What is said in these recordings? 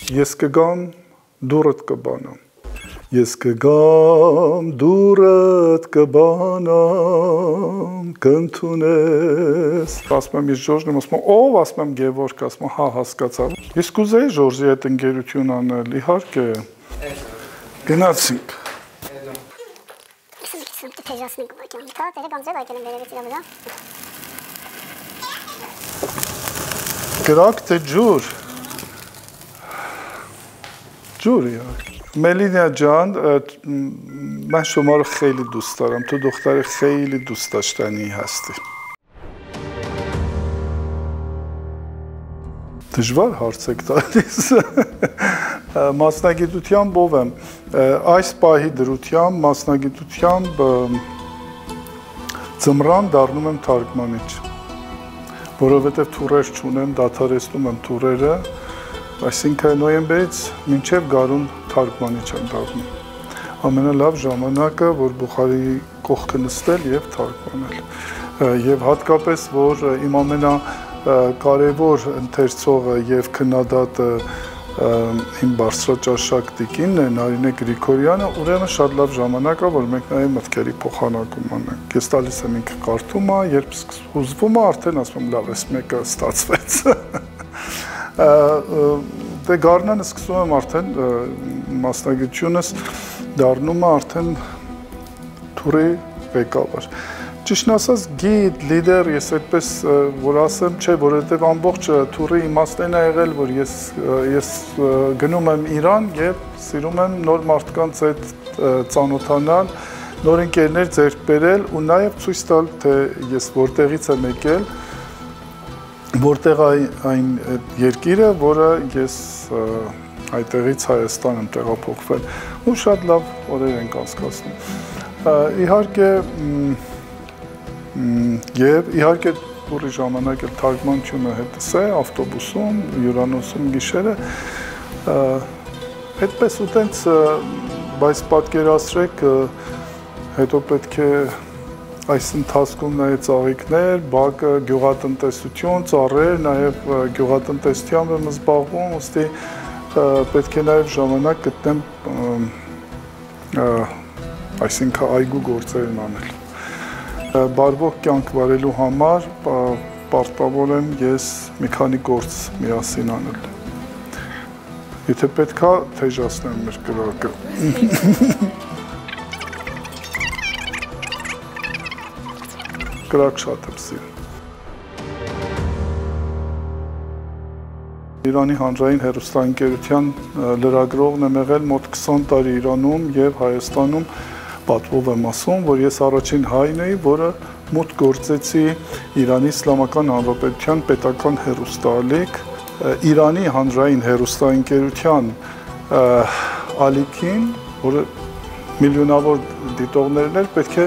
Ես կգամ դուրդ կբանամ, ես կգամ դուրդ կբանամ, կընդունես։ Ասում եմ, ես Ժորժն եմ, ասում եմ, ով, ասում եմ, Գևորգ, ասում եմ, հա, հասկացա։ Ես կուզեի Ժորժի հետ ընկերություն անել, իհարկե։ Գնացինք։ Գրակ թե ջուր։ Ջուր, իհարկե։ Մելինա ջան, mən شما رو خیلی دوست دارم. تو دختر خیلی دوست داشتنی هستی. Դժվար հարց եք տալիս։ Մասնագիտությամբ ով եմ։ Այս պահի դրությամբ մասնագիտությամբ ձմռան դառնում եմ թարգմանիչ, որովհետև թուրեր չունեմ, դադարեցնում եմ թուրերը, այսինքն նոյեմբերից մինչև գարուն թարգմանիչ եմ դառնում։ Ամենալավ ժամանակը, որ Բուխարիի կողքը նստել եւ թարգմանել։ Եվ հատկապես, որ իմ ամենակարևոր ընթերցողը եւ քննադատը իմ բարձրաճաշակ տիկինն է, Նարինե Գրիգորյանը, ուրեմն շատ լավ ժամանակ է, որ մենք նաեւ մտքերի փոխանակում անենք։ Ես տալիս եմ ինքը կարդում է, երբ հուզվում է, արդեն ասում եմ, լավ, այս մեկը ստացվեց։ Դե գարնանը սկսում եմ արդեն մասնագիտությունս դառնում է արդեն թուրի ղեկավար։ Ճիշտն ասած, գիդ, լիդեր, ես այդպես որ ասեմ, չէ, որովհետև ամբողջ թուրի իմաստն է եղել, որ ես գնում եմ Իրան եւ սիրում եմ նոր մարդկանց հետ ծանոթանալ, նոր ընկերներ ձեռք բերել ու նաեւ ցույց տալ, թե ես որտեղից եմ եկել, որտեղ այն երկիրը, որը ես այդտեղից Հայաստան եմ տեղափոխվել ու շատ լավ օրեր ենք անցկացնում։ Իհարկե տուրի ժամանակ էլ թարգմանությունը հետս է, ավտոբուսում, հյուրանոցում գիշերը, այդպես ու տենց, բայց պատկերացրեք, հետո պետք է այս ընթացքում նաև ծաղիկներ, բակը, գյուղատնտեսություն, ծառեր, նաև գյուղատնտեսությամբ եմ զբաղվում, ուստի պետք է նաև ժամանակ գտնեմ այսինքն այգու գործերն անել։ Բարվոք կյանք վարելու համար պարտավոր եմ ես մի քանի գործ միասին անել։ Եթե պետք է թեժացնեմ մեր կրակը։ Կրակ շատ եմ սիրում։ Իրանի հանրային հեռուստաընկերության լրագրողն եմ եղել մոտ 20 տարի Իրանում եւ Հայաստանում պատվով եմ ասում, որ ես առաջին հայն էի, որը մուտք գործեցի Իրանի Իսլամական Հանրապետության պետական հեռուստաալիք, Իրանի հանրային հեռուստաընկերության ալիքին, որը միլիոնավոր դիտողներն էր, պետք է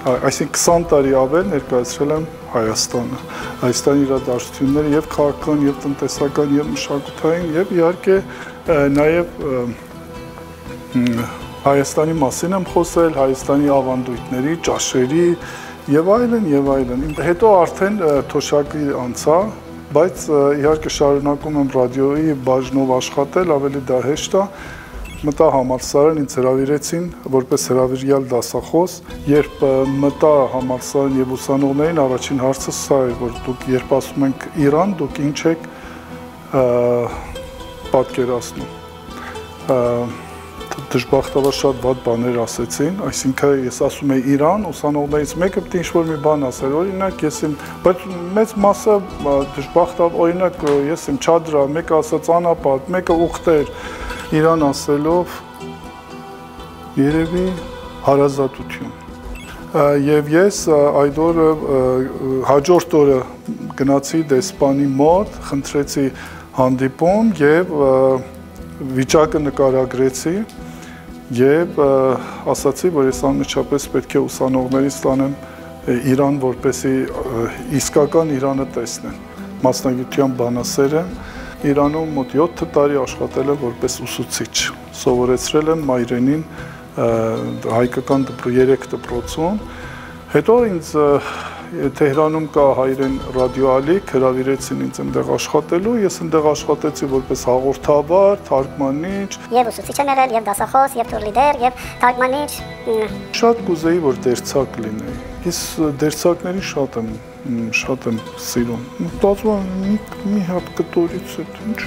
այսինքն 20 տարի ավել ներկայացրել եմ Հայաստանը, Հայաստանի իրադարձությունները եւ քաղաքական, եւ տնտեսական, եւ մշակութային, եւ իհարկե նաեւ Հայաստանի մասին եմ խոսել, Հայաստանի ավանդույթների, ճաշերի եւ այլն եւ այլն։ Հետո արդեն թոշակի անցա, բայց իհարկե շարունակում եմ ռադիոյի բաժնով աշխատել, ավելի դա հեշտ է։ Մտա համալսարան, ինձ հրավիրեցին որպես հրավիրյալ դասախոս, երբ մտա համալսարան եւ ուսանողներին, առաջին հարցը սա էր, որ դուք երբ ասում ենք Իրան, դուք ինչ եք պատկերացնում։ Դժբախտաբար շատ վատ բաներ ասեցին, այսինքն ես ասում եի Իրան, ուսանողներից մեկը պետք է ինչ-որ մի բան ասել, օրինակ ես եմ, բայց մեծ մասը դժբախտաբար, օրինակ ես եմ չադրա, մեկը ասաց անապատ, մեկը ուխտեր, Իրան ասելով երևի հարազատություն։ Եվ ես այդ օրը հաջորդ օրը գնացի դեսպանի մոտ, խնդրեցի հանդիպում եւ վիճակը նկարագրեցի եւ ասացի, որ ես անմիջապես պետք է ուսանողներից տանեմ Իրան, որպեսզի իսկական Իրանը տեսնեն։ Մասնագիտությամբ բանասեր եմ, Իրանում մոտ 7 տարի աշխատել եմ որպես ուսուցիչ, սովորեցրել եմ մայրենին հայկական 3 դպրոցում, հետո ինձ Թեհրանում կա հայերեն ռադիո ալիք, հրավիրեցին ինձ այնտեղ աշխատելու, ես այնտեղ աշխատեցի որպես հաղորդավար, թարգմանիչ։ Եվ ուսուցիչ եմ եղել, եւ դասախոս, եւ տուրլիդեր, եւ թարգմանիչ։ Շատ կուզեի, որ դերձակ լինեի։ Ես դերձակների շատ եմ սիրում։ Մտածում եմ մի հատ կտորից է, ինչ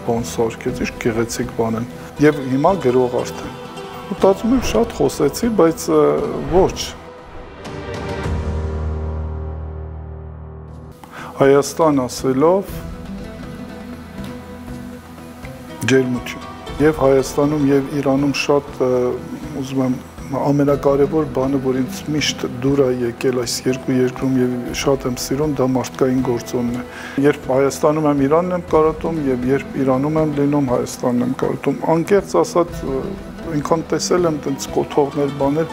բան սարքեց, ինչ գեղեցիկ բան են։ Եվ հիմա գրող արդեն։ Մտածում եմ շատ խոսեցի, բայց ոչ։ Հայաստան ասելով ջերմություն։ Եվ Հայաստանում եւ Իրանում շատ ուզում եմ ամենակարևոր բանը, որ ինձ միշտ դուր է եկել այս երկու երկրում եւ շատ եմ սիրում, դա մարդկային գործոնն է։ Երբ Հայաստանում եմ Իրանն եմ կարոտում եւ երբ Իրանում եմ լինում Հայաստանն եմ կարոտում։ Անկեղծ ասած այնքան տեսել եմ տենց կոթողներ, բաներ,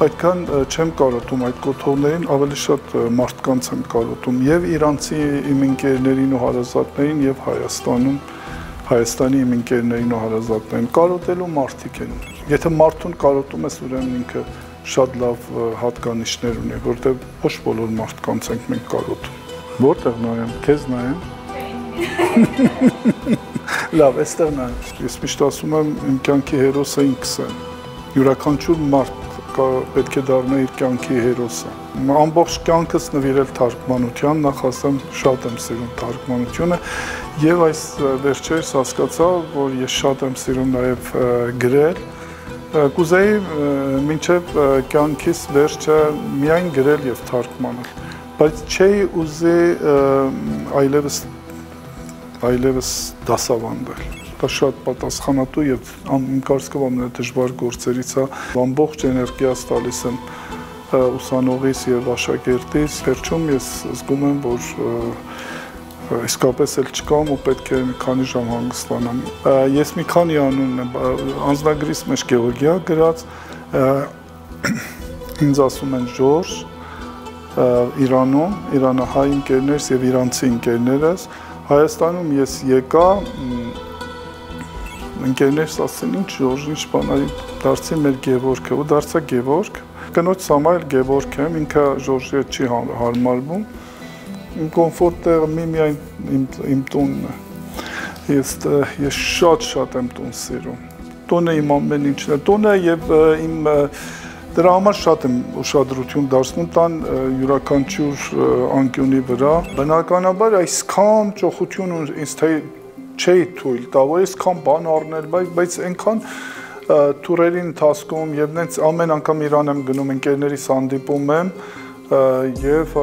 այդքան չեմ կարոտում այդ կոթողներին, ավելի շատ մարդկանց եմ կարոտում եւ իրանցի իմ ընկերներին ու հարազատներին եւ Հայաստանի իմ ընկերներին ու հարազատներին կարոտելու մարդիկ են։ Եթե մարդուն կարոտում ես, ուրեմն ինքը շատ լավ հատկանիշներ ունի, որտեղ ոչ բոլոր մարդկանց ենք մենք կարոտում։ Որտեղ նայեմ, քեզ նայեմ։ Լավ, այստեղ նայեմ։ Ես միշտ ասում եմ, իմ կյանքի հերոսը ինքս եմ։ Յուրաքանչյուր մարդ պետք է դառնա իր կյանքի հերոսը։ Ամբողջ կյանքս նվիրել թարգմանության, նախ ասեմ, շատ եմ սիրում թարգմանությունը եւ այս վերջերս հասկացա, որ ես շատ եմ սիրում նաեւ գրել։ Կուզեի մինչեւ կյանքիս վերջը միայն գրել եւ թարգմանել, բայց չէի ուզի այլևս դասավանդել։ Դա շատ պատասխանատու եւ իմ կարծիքով ամենադժվար գործերից է, ամբողջ էներգիաս տալիս եմ ուսանողիս եւ աշակերտիս, վերջում ես զգում եմ, որ իսկապես էլ չկամ ու պետք է մի քանի ժամ հանգստանամ։ Ես մի քանի անուն եմ անձնագրիս մեջ Գեորգիա գրած, ինձ ասում են Ժորժ, Իրանում, իրանահայ ընկերներս եւ իրանցի ընկերներս, Հայաստանում ես եկա, ընկերներս ասեն ինչ Ժորժ, ինչ բանարի, դարձի մեր Գևորգը, ու դարձա Գևորգ, կնոջ Սամայել Գևորգ եմ, ինքը Ժորժի հետ չի հարմարվում, իմ կոմֆորտ տեղը միայն իմ տունն է, ես շատ եմ տուն սիրում, տունը իմ ամեն ինչն է, տունը եւ իմ դրա համար շատ եմ ուշադրություն դարձնում տան յուրաքանչյուր անկյունի վրա, բնականաբար այսքան ճոխություն ինձ թե չէի թույլ տա, որ այսքան բան առնել, բայց այնքան տուրերի ընթացքում եւ նենց ամեն անգամ Իրան եմ գնում, ընկերներիս հանդիպում եմ եւ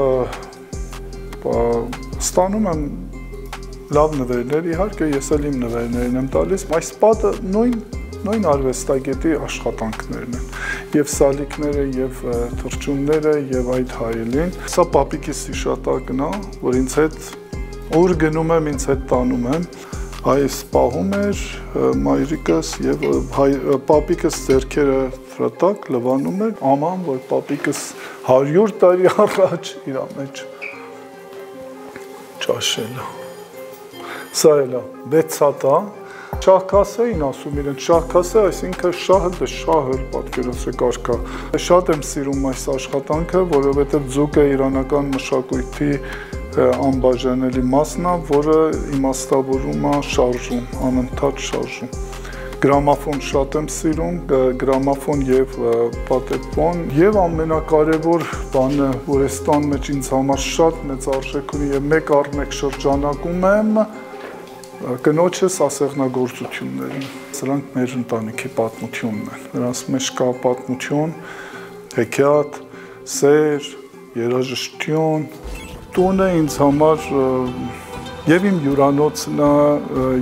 ստանում եմ լավ նվերներ, իհարկե ես էլ իմ նվերներն եմ տալիս, այս պատը նույն արվեստագետի աշխատանքներն են, եւ սալիկները, եւ թռչունները, եւ այդ հայելին։ Սա պապիկիս հիշատակն է, որ ինձ հետ ուր գնում եմ, ինձ հետ տանում եմ, այս պահում էր մայրիկս եւ պապիկս ձեռքերը ֆրատակ լվանում էր, աման, որ պապիկս 100 տարի առաջ իր մեջ ճաշել է։ Սա էլ է 6 հատ է։ Շահքասե էին ասում իրեն, շահքասե, այսինքն շահը շահը պատկերացրեք արքա։ Շատ եմ սիրում այս աշխատանքը, որովհետև ձուկը իրանական մշակույթի անբաժանելի մասն է, որը իմաստավորում է շարժում, անընդհատ շարժում։ Գրամաֆոն շատ եմ սիրում, գրամաֆոն եւ պատեփոն, եւ ամենակարևոր բանը, որ այս տան մեջ ինձ համար շատ մեծ արժեք ունի եւ մեկ առ մեկ շրջանակում եմ կնոջս ասեղնագործություններին, սրանք մեր ընտանիքի պատմությունն են, նրանց մեջ կա պատմություն, հեքիաթ, սեր, երաժշտություն, տունը ինձ համար եւ իմ հյուրանոցն է,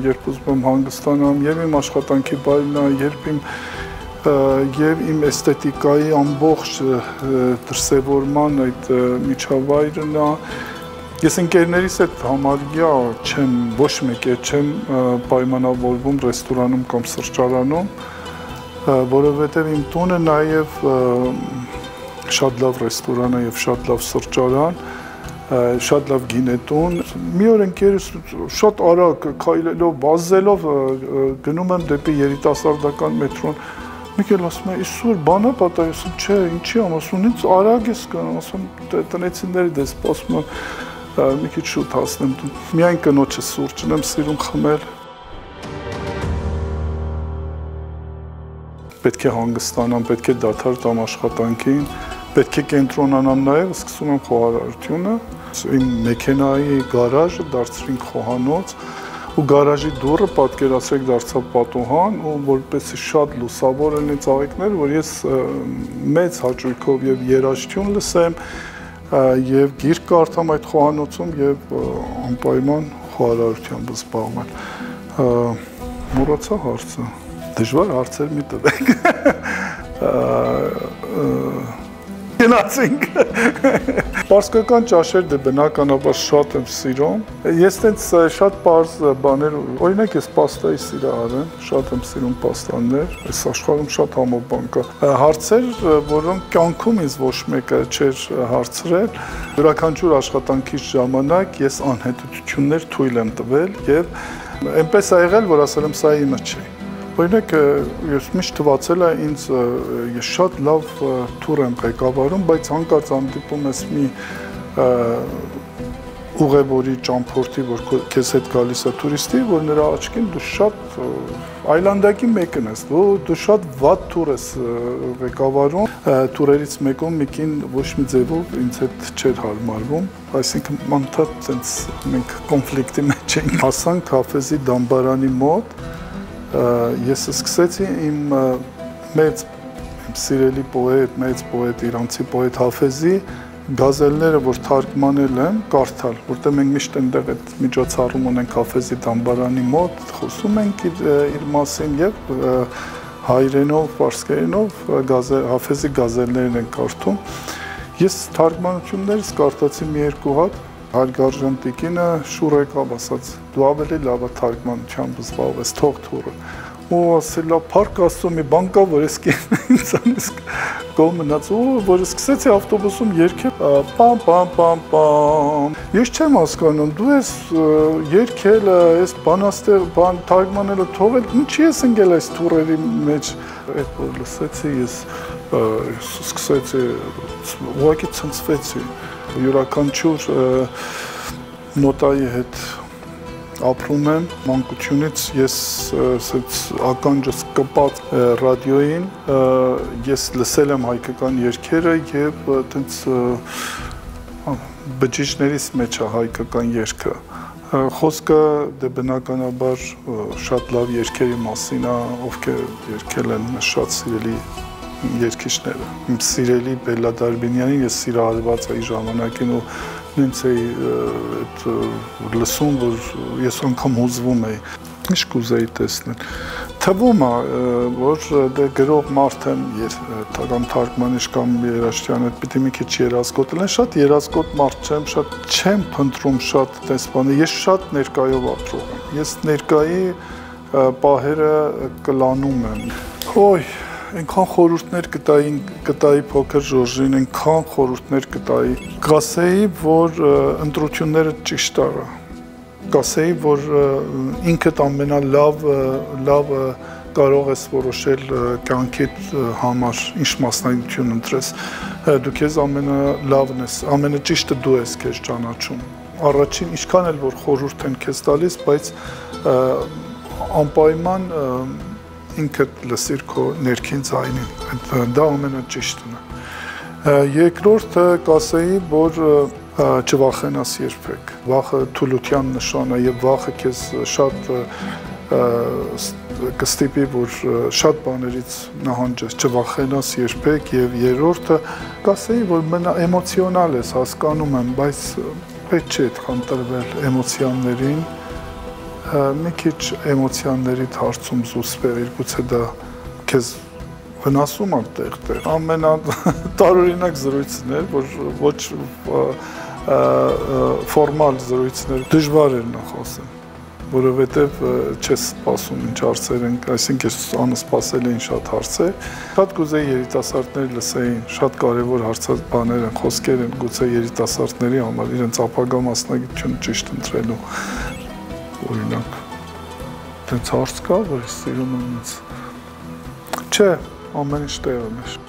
երբ ուզում եմ հանգստանամ, եւ իմ աշխատանքի վայրն է, եւ իմ էսթետիկայի ամբողջ դրսևորման այդ միջավայրն է, Ես ընկերներիս հետ համարյա չեմ, ոչ մեկ է չեմ պայմանավորվում ռեստորանում կամ սրճարանում, որովհետև իմ տունը նաև շատ լավ ռեստորան է եւ շատ լավ սրճարան, շատ լավ գինետուն։ Մի օր ընկերս շատ արագ քայլելով, վազելով գնում եմ դեպի երիտասարդական մետրոն, Մեկ էլ ասում է, իսուր բանա պատահի, ասում, չէ, ինչի ամ, ասում, ինձ արագ ես կանում, ասում, տնեցիների դες սպասում եմ մի քիչ շուտ հասնեմ, միայն կնոջը սուրճ եմ սիրում խմել։ Պետք է հանգստանամ, պետք է դադար տամ աշխատանքին, պետք է կենտրոնանամ նաև, սկսում եմ խոհարարությունը, իմ մեքենայի գարաժը դարձրինք խոհանոց, ու գարաժի դուռը պատկերացրեք դարձավ պատուհան, ու որպեսզի շատ լուսավոր լինի ծաղիկներ, որ ես մեծ հաճույքով եւ երաժշտություն լսեմ, եւ գիրք կարդամ այդ խոհանոցում եւ անպայման խոհարարությամբ զբաղվել։ Մոռացա հարցը։ Դժվար հարցեր մի տվեք։ Գնացինք։ Պարսկական ճաշեր դե բնականաբար շատ եմ սիրում։ Ես տենց շատ պարզ բաներ, օրինակ ես պաստայի սիրահարեմ, շատ եմ սիրում պաստաներ, այս աշխարհում շատ համով բան կա։ Հարցեր, որոնք կյանքում ինձ ոչ մեկը չէր հարցրել, յուրաքանչյուր աշխատանքից ժամանակ ես անհետություններ թույլ եմ տվել եւ այնպես ա եղել, որ ասել եմ սա իմը չի։ Օրինակ, ես միշտ թվացել է ինձ, ես շատ լավ թուր եմ ղեկավարում, բայց հանկարծ հանդիպում ես մի ուղևորի ճամփորդի, որ քեզ հետ գալիս է տուրիստի, որ նրա աչքին դու շատ այլանդակի մեկն ես, դու շատ վատ թուր ես ղեկավարում, թուրերից մեկում մի կին ոչ մի ձևով ինձ հետ չէր հարմարվում, այսինքն անդադ տենց մենք կոնֆլիկտի մեջ էինք։ Հասանք Հաֆեզի դամբարանի մոտ, ես սկսեցի իմ մեծ սիրելի պոետ, մեծ պոետ, իրանցի պոետ Հաֆեզի գազելները, որ թարգմանել եմ, կարդալ, որտեղ մենք միշտ այնտեղ այդ միջոցառում ունենք Հաֆեզի դամբարանի մոտ, խոսում ենք իր մասին եւ հայերենով, ֆարսկերենով Հաֆեզի գազելներն են կարդում։ Ես թարգմանություններից կարդացի մի երկու հատ, հարգարժան տիկինը շուռ եկավ, ասաց, դու ավելի լավ թարգմանությամբ զբաղվես, թող թուրը։ Ու ասել, փառք Աստծո, մի բան կա, որ ես ինձանից գոհ մնաց, ու որ սկսեցի ավտոբուսում երգել, պամ պամ պամ պամ։ Ես չեմ հասկանում, դու ես երգել, ես բան թարգմանելը թողել, ինչի ես ընկել այս թուրերի մեջ։ Այդ որ լսեցի, ես սկսեցի ուղղակի ցնցվեցի։ Յուրաքանչյուր նոտայի հետ ապրում եմ մանկությունից, ես ականջս կպած ռադիոյին, ես լսել եմ հայկական երգերը եւ այտենց բջիջներից մեջ է հայկական երգը։ Խոսքը դե բնականաբար շատ լավ երգերի մասին է, ովքեր երգել են շատ սիրելի երգիչները։ Իմ սիրելի Բելլա Դարբինյանին ես սիրահարված էի ժամանակին ու նույնց էի լսում, որ ես անգամ հուզվում էի։ Ինչ կուզեի տեսնել։ Թվում է, որ դե գրող մարդ եմ, կամ թարգմանիչ կամ երաժշտյան հետ պիտի մի քիչ երազկոտ լինեմ, շատ երազկոտ մարդ չեմ, շատ չեմ փնտրում շատ տեսփանը, ես շատ ներկայով ապրող եմ։ Ես ներկայի պահերը կլանում եմ։ Ոյ Այնքան խորհուրդներ կտայի փոքր Ժորժին, այնքան խորհուրդներ կտայի։ Կասեի, որ ընտրությունները ճիշտ արա։ Կասեի, որ ինքդ ամենալավը կարող ես որոշել կյանքիդ համար, ինչ մասնագիտություն ընտրես։ Դու քեզ ամենալավն ես, ամենաճիշտը դու ես քեզ ճանաչում։ Առաջին ինչքան էլ որ խորհուրդ են քեզ տալիս, բայց անպայման ինքդ լսիր քո ներքին ձայնին, դա ամենաճիշտն է։ Երկրորդը կասեի, որ չվախենաս երբեք։ Վախը թուլության նշան է եւ վախը քեզ շատ կստիպի, որ շատ բաներից նահանջես, չվախենաս երբեք եւ երրորդը կասեի, որ էմոցիոնալ ես, հասկանում եմ, բայց պետք չէ այդքան տրվել էմոցիաներին։ Մի քիչ էմոցիաներիդ հարցում զուսպեր, գուցե դա քեզ վնասում է տեղ-տեղ։ Ամենատարօրինակ զրույցներ, որ ոչ ֆորմալ զրույցներ, դժվար էր նա խոսել, որովհետև չես սպասում ինչ հարցեր են, այսինքն ես անսպասել էին շատ հարցեր։ Շատ կուզեի երիտասարդներ լսեին, շատ կարևոր բաներ են, խոսքեր են, գուցե երիտասարդների համար իրենց ապագա մասնագիտությունը ճիշտ ընտրելու։ Օրինակ, դենց հարց կա, որ ես սիրում եմ ինձ։ Չէ, ամեն ինչ տեղում է։